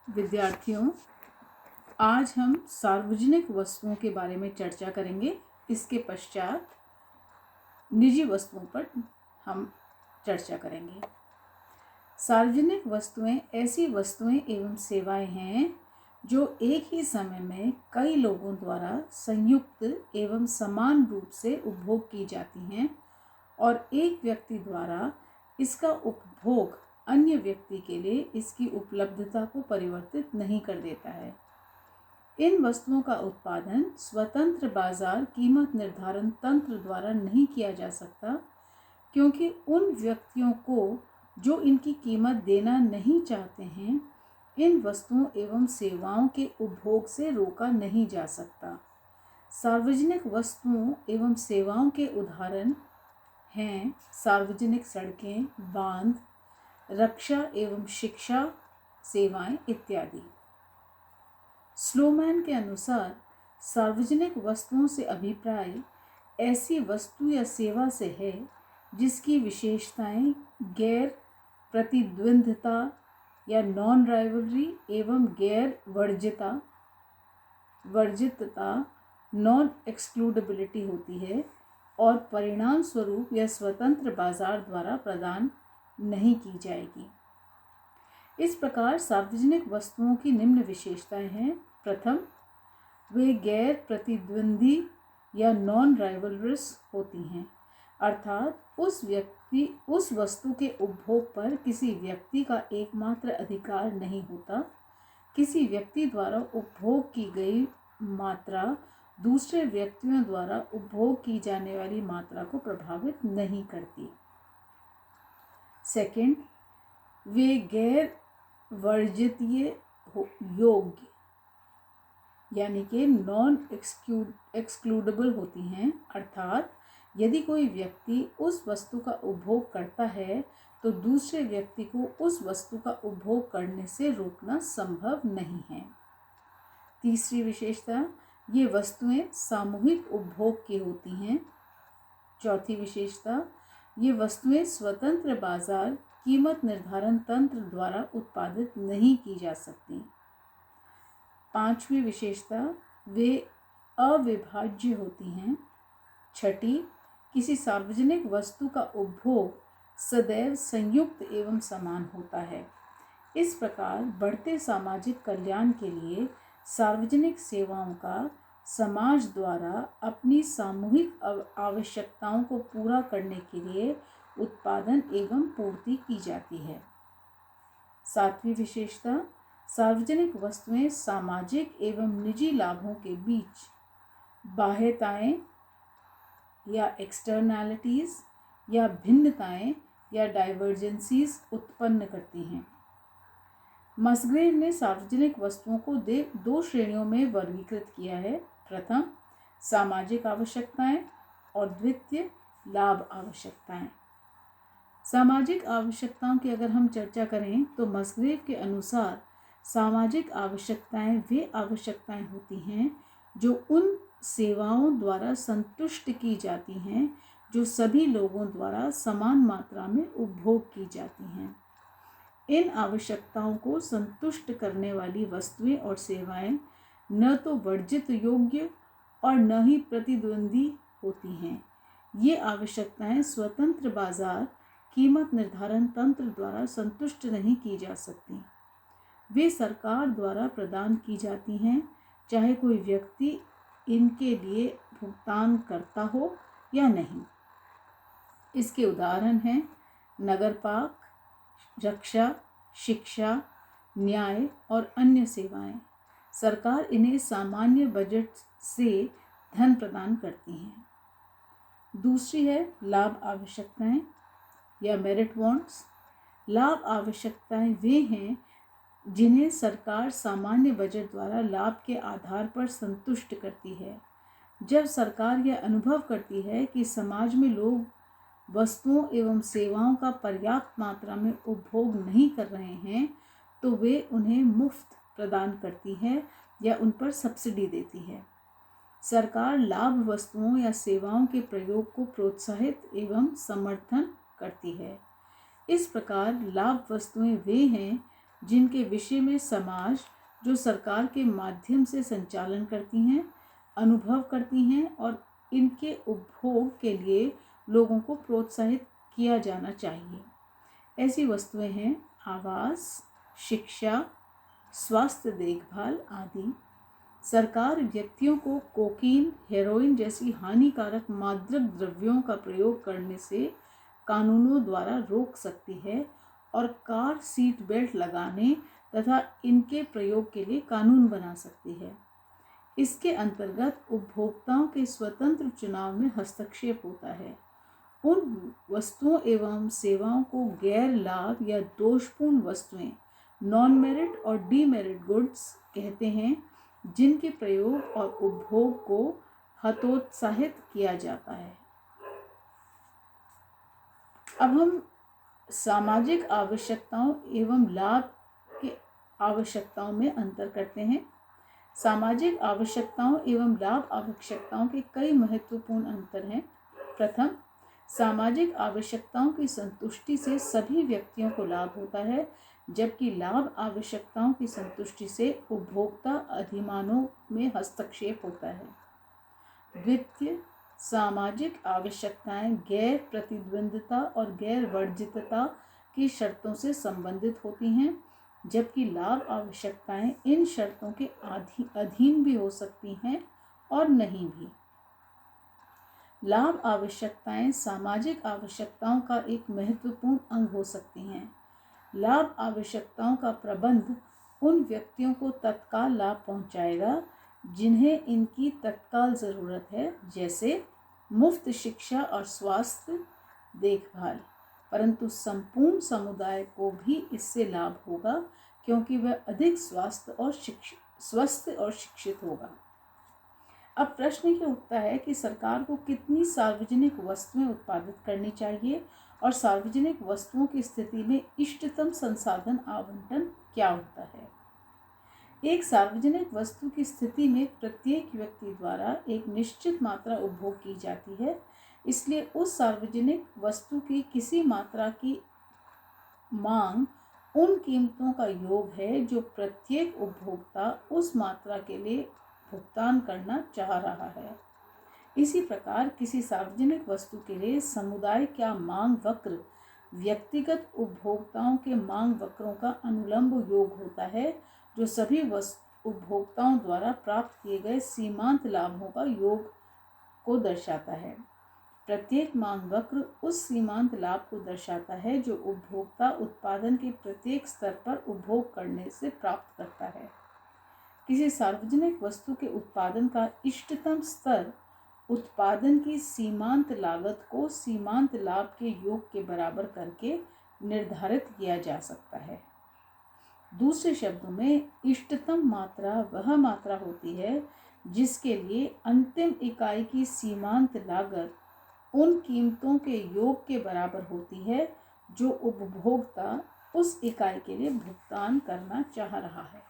विद्यार्थियों, आज हम सार्वजनिक वस्तुओं के बारे में चर्चा करेंगे। इसके पश्चात निजी वस्तुओं पर हम चर्चा करेंगे। सार्वजनिक वस्तुएं ऐसी वस्तुएं एवं सेवाएं हैं जो एक ही समय में कई लोगों द्वारा संयुक्त एवं समान रूप से उपभोग की जाती हैं और एक व्यक्ति द्वारा इसका उपभोग अन्य व्यक्ति के लिए इसकी उपलब्धता को परिवर्तित नहीं कर देता है। इन वस्तुओं का उत्पादन स्वतंत्र बाजार कीमत निर्धारण तंत्र द्वारा नहीं किया जा सकता, क्योंकि उन व्यक्तियों को जो इनकी कीमत देना नहीं चाहते हैं, इन वस्तुओं एवं सेवाओं के उपभोग से रोका नहीं जा सकता। सार्वजनिक वस्तुओं एवं सेवाओं के उदाहरण हैं सार्वजनिक सड़कें, बांध, रक्षा एवं शिक्षा सेवाएं इत्यादि। स्लोमैन के अनुसार सार्वजनिक वस्तुओं से अभिप्राय ऐसी वस्तु या सेवा से है जिसकी विशेषताएं गैर प्रतिद्वंद्विता या नॉन राइवलरी एवं गैर वर्जितता नॉन एक्सक्लूडेबिलिटी होती है और परिणाम स्वरूप यह स्वतंत्र बाजार द्वारा प्रदान नहीं की जाएगी। इस प्रकार सार्वजनिक वस्तुओं की निम्न विशेषताएं हैं। प्रथम, वे गैर प्रतिद्वंदी या नॉन राइवलरस होती हैं, अर्थात उस वस्तु के उपभोग पर किसी व्यक्ति का एकमात्र अधिकार नहीं होता। किसी व्यक्ति द्वारा उपभोग की गई मात्रा दूसरे व्यक्तियों द्वारा उपभोग की जाने वाली मात्रा को प्रभावित नहीं करती। सेकंड, वे गैर वर्जितीय योग्य यानी कि नॉन एक्सक्लूडेबल होती हैं, अर्थात यदि कोई व्यक्ति उस वस्तु का उपभोग करता है तो दूसरे व्यक्ति को उस वस्तु का उपभोग करने से रोकना संभव नहीं है। तीसरी विशेषता, ये वस्तुएं सामूहिक उपभोग की होती हैं। चौथी विशेषता, ये वस्तुएं स्वतंत्र बाजार कीमत निर्धारण तंत्र द्वारा उत्पादित नहीं की जा सकती। पांचवी विशेषता, वे अविभाज्य होती हैं। छठी, किसी सार्वजनिक वस्तु का उपभोग सदैव संयुक्त एवं समान होता है। इस प्रकार बढ़ते सामाजिक कल्याण के लिए सार्वजनिक सेवाओं का समाज द्वारा अपनी सामूहिक आवश्यकताओं को पूरा करने के लिए उत्पादन एवं पूर्ति की जाती है। सातवीं विशेषता, सार्वजनिक वस्तुएं सामाजिक एवं निजी लाभों के बीच बाह्यताएं या एक्सटर्नैलिटीज या भिन्नताएं या डाइवर्जेंसीज उत्पन्न करती हैं। मसग्रेव ने सार्वजनिक वस्तुओं को दो श्रेणियों में वर्गीकृत किया है। प्रथम, सामाजिक आवश्यकताएं और द्वितीय, लाभ आवश्यकताएं। सामाजिक आवश्यकताओं की अगर हम चर्चा करें तो मसग्रेव के अनुसार सामाजिक आवश्यकताएं वे आवश्यकताएं होती हैं जो उन सेवाओं द्वारा संतुष्ट की जाती हैं जो सभी लोगों द्वारा समान मात्रा में उपभोग की जाती हैं। इन आवश्यकताओं को संतुष्ट करने वाली वस्तुएं और सेवाएं न तो वर्जित योग्य और न ही प्रतिद्वंदी होती हैं। ये आवश्यकताएं स्वतंत्र बाजार कीमत निर्धारण तंत्र द्वारा संतुष्ट नहीं की जा सकती। वे सरकार द्वारा प्रदान की जाती हैं, चाहे कोई व्यक्ति इनके लिए भुगतान करता हो या नहीं। इसके उदाहरण हैं नगरपालिका, रक्षा, शिक्षा, न्याय और अन्य सेवाएं। सरकार इन्हें सामान्य बजट से धन प्रदान करती है। दूसरी है लाभ आवश्यकताएं या मेरिट वांट्स। लाभ आवश्यकताएं वे हैं जिन्हें सरकार सामान्य बजट द्वारा लाभ के आधार पर संतुष्ट करती है। जब सरकार यह अनुभव करती है कि समाज में लोग वस्तुओं एवं सेवाओं का पर्याप्त मात्रा में उपभोग नहीं कर रहे हैं तो वे उन्हें मुफ्त प्रदान करती है या उन पर सब्सिडी देती है। सरकार लाभ वस्तुओं या सेवाओं के प्रयोग को प्रोत्साहित एवं समर्थन करती है। इस प्रकार लाभ वस्तुएं वे हैं जिनके विषय में समाज जो सरकार के माध्यम से संचालन करती हैं, अनुभव करती हैं और इनके उपभोग के लिए लोगों को प्रोत्साहित किया जाना चाहिए। ऐसी वस्तुएं हैं आवास, शिक्षा, स्वास्थ्य देखभाल आदि। सरकार व्यक्तियों को कोकीन, हेरोइन जैसी हानिकारक मादक द्रव्यों का प्रयोग करने से कानूनों द्वारा रोक सकती है और कार सीट बेल्ट लगाने तथा इनके प्रयोग के लिए कानून बना सकती है। इसके अंतर्गत उपभोक्ताओं के स्वतंत्र चुनाव में हस्तक्षेप होता है। उन वस्तुओं एवं सेवाओं को गैर लाभ या दोषपूर्ण वस्तुएं, नॉन मेरिट और डीमेरिट गुड्स कहते हैं, जिनके प्रयोग और उपभोग को हतोत्साहित किया जाता है। अब हम सामाजिक आवश्यकताओं एवं लाभ के आवश्यकताओं में अंतर करते हैं। सामाजिक आवश्यकताओं एवं लाभ आवश्यकताओं के कई महत्वपूर्ण अंतर हैं। प्रथम, सामाजिक आवश्यकताओं की संतुष्टि से सभी व्यक्तियों को लाभ होता है, जबकि लाभ आवश्यकताओं की संतुष्टि से उपभोक्ता अधिमानों में हस्तक्षेप होता है। द्वितीय, सामाजिक आवश्यकताएं गैर प्रतिद्वंदिता और गैर वर्जितता की शर्तों से संबंधित होती हैं, जबकि लाभ आवश्यकताएं इन शर्तों के अधीन भी हो सकती हैं और नहीं भी। लाभ आवश्यकताएं सामाजिक आवश्यकताओं का एक महत्वपूर्ण अंग हो सकती हैं। लाभ आवश्यकताओं का प्रबंध उन व्यक्तियों को तत्काल लाभ पहुंचाएगा जिन्हें इनकी तत्काल ज़रूरत है, जैसे मुफ्त शिक्षा और स्वास्थ्य देखभाल, परंतु संपूर्ण समुदाय को भी इससे लाभ होगा क्योंकि वह अधिक स्वस्थ और शिक्षित होगा। अब प्रश्न ये उठता है कि सरकार को कितनी सार्वजनिक वस्तुएं उत्पादित करनी चाहिए और सार्वजनिक वस्तुओं की स्थिति में इष्टतम संसाधन आवंटन क्या होता है। एक सार्वजनिक वस्तु की स्थिति में प्रत्येक व्यक्ति द्वारा एक निश्चित मात्रा उपभोग की जाती है, इसलिए उस सार्वजनिक वस्तु की किसी मात्रा की मांग उन कीमतों का योग है जो प्रत्येक उपभोक्ता उस मात्रा के लिए भुगतान करना चाह रहा है। इसी प्रकार किसी सार्वजनिक वस्तु के लिए समुदाय का मांग वक्र व्यक्तिगत उपभोक्ताओं के मांग वक्रों का अनुलंब योग होता है, जो सभी उपभोक्ताओं द्वारा प्राप्त किए गए सीमांत लाभों का योग को दर्शाता है। प्रत्येक मांग वक्र उस सीमांत लाभ को दर्शाता है जो उपभोक्ता उत्पादन के प्रत्येक स्तर पर उपभोग करने से प्राप्त करता है। किसी सार्वजनिक वस्तु के उत्पादन का इष्टतम स्तर उत्पादन की सीमांत लागत को सीमांत लाभ के योग के बराबर करके निर्धारित किया जा सकता है। दूसरे शब्दों में, इष्टतम मात्रा वह मात्रा होती है जिसके लिए अंतिम इकाई की सीमांत लागत उन कीमतों के योग के बराबर होती है जो उपभोक्ता उस इकाई के लिए भुगतान करना चाह रहा है।